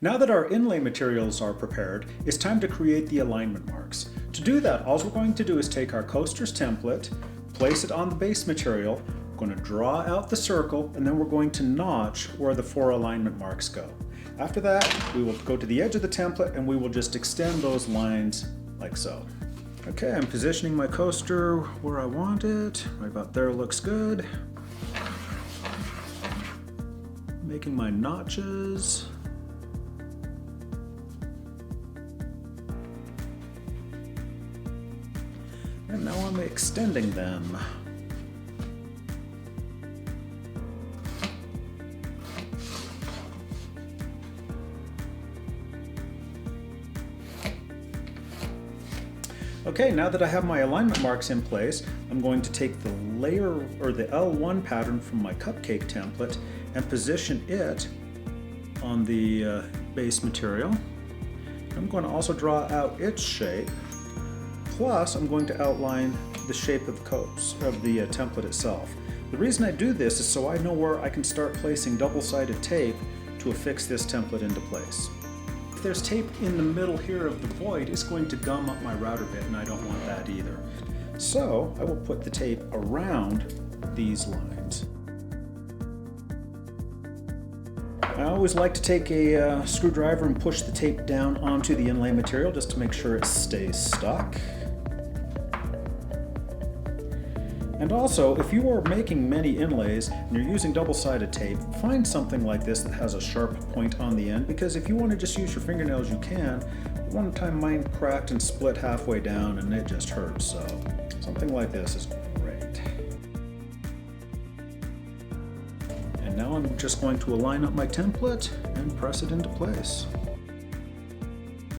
Now that our inlay materials are prepared, it's time to create the alignment marks. To do that, all we're going to do is take our coaster's template, place it on the base material, we're going to draw out the circle, and then we're going to notch where the 4 alignment marks go. After that, we will go to the edge of the template and we will just extend those lines like so. Okay, I'm positioning my coaster where I want it. Right about there looks good. Making my notches. And now I'm extending them. Okay, now that I have my alignment marks in place, I'm going to take the layer or the L1 pattern from my cupcake template and position it on the base material. I'm going to also draw out its shape. Plus, I'm going to outline the shape of the template itself. The reason I do this is so I know where I can start placing double-sided tape to affix this template into place. If there's tape in the middle here of the void, it's going to gum up my router bit, and I don't want that either. So I will put the tape around these lines. I always like to take a screwdriver and push the tape down onto the inlay material just to make sure it stays stuck. And also, if you are making many inlays and you're using double-sided tape, find something like this that has a sharp point on the end, because if you want to just use your fingernails, you can. One time mine cracked and split halfway down and it just hurts, so something like this is great. And now I'm just going to align up my template and press it into place.